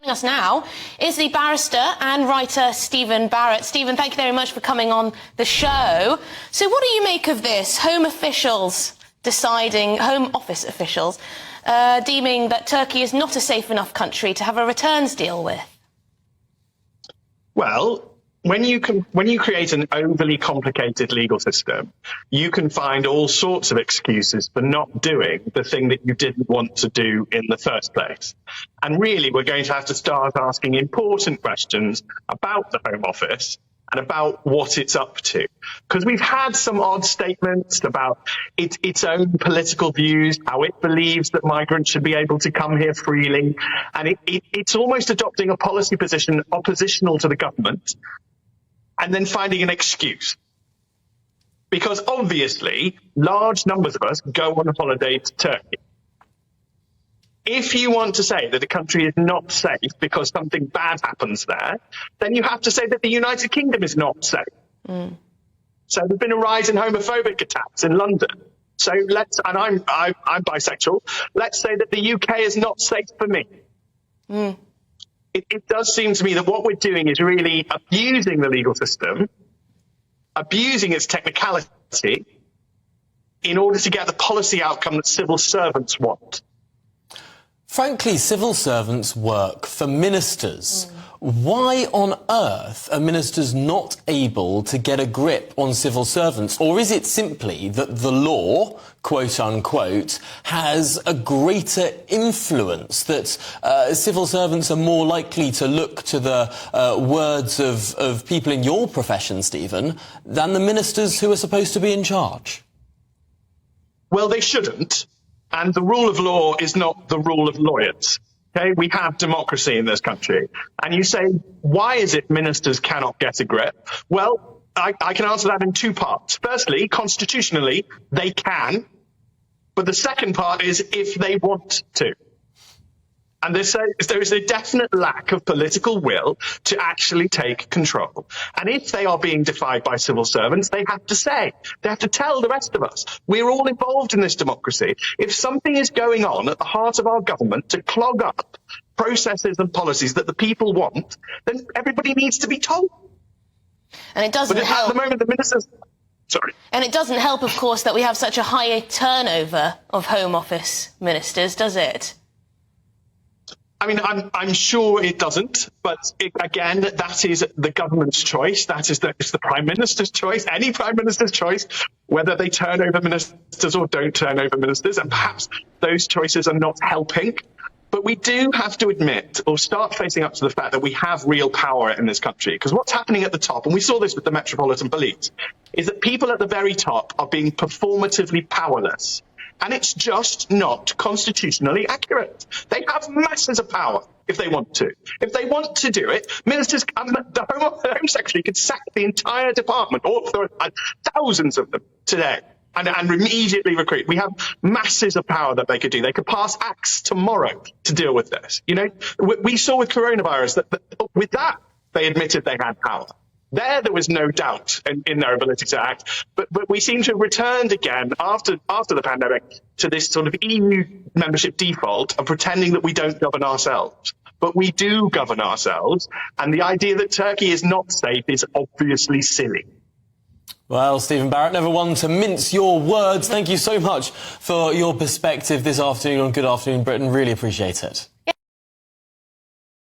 Us now is the barrister and writer Stephen Barrett. Stephen, thank you very much for coming on the show. So what do you make of this? Home Office officials deeming that Turkey is not a safe enough country to have a returns deal with? Well, when you create an overly complicated legal system, you can find all sorts of excuses for not doing the thing that you didn't want to do in the first place. And really, we're going to have to start asking important questions about the Home Office and about what it's up to. Because we've had some odd statements about its own political views, how it believes that migrants should be able to come here freely. And it's almost adopting a policy position oppositional to the government and then finding an excuse. Because obviously, large numbers of us go on holiday to Turkey. If you want to say that a country is not safe because something bad happens there, then you have to say that the United Kingdom is not safe. So there's been a rise in homophobic attacks in London. So I'm bisexual, let's say that the UK is not safe for me. It does seem to me that what we're doing is really abusing the legal system, abusing its technicality in order to get the policy outcome that civil servants want. Frankly, civil servants work for ministers. Why on earth are ministers not able to get a grip on civil servants? Or is it simply that the law, quote unquote, has a greater influence, that civil servants are more likely to look to the words of people in your profession, Stephen, than the ministers who are supposed to be in charge? Well, they shouldn't. And the rule of law is not the rule of lawyers. Okay, we have democracy in this country. And you say, why is it ministers cannot get a grip? Well, I can answer that in two parts. Firstly, constitutionally, they can. But the second part is if they want to. And there is a definite lack of political will to actually take control. And if they are being defied by civil servants, they have to say, they have to tell the rest of us, we're all involved in this democracy. If something is going on at the heart of our government to clog up processes and policies that the people want, then everybody needs to be told. And it doesn't help. At the moment, the ministers... Sorry. And it doesn't help, of course, that we have such a high turnover of Home Office ministers, does it? I mean, I'm sure it doesn't, but again, that is the government's choice. It's the Prime Minister's choice, any Prime Minister's choice, whether they turn over ministers or don't turn over ministers. And perhaps those choices are not helping. But we do have to admit, or start facing up to the fact that we have real power in this country. Because what's happening at the top, and we saw this with the Metropolitan Police, is that people at the very top are being performatively powerless. And it's just not constitutionally accurate. They have masses of power if they want to. If they want to do it, ministers, the Home Secretary could sack the entire department, or thousands of them today, and immediately recruit. We have masses of power that they could do. They could pass acts tomorrow to deal with this. You know, we saw with coronavirus that with that, they admitted they had power. There was no doubt in their ability to act, but we seem to have returned again after the pandemic to this sort of EU membership default of pretending that we don't govern ourselves. But we do govern ourselves, and the idea that Turkey is not safe is obviously silly. Well, Stephen Barrett, never one to mince your words. Thank you so much for your perspective this afternoon on Good Afternoon Britain. Really appreciate it.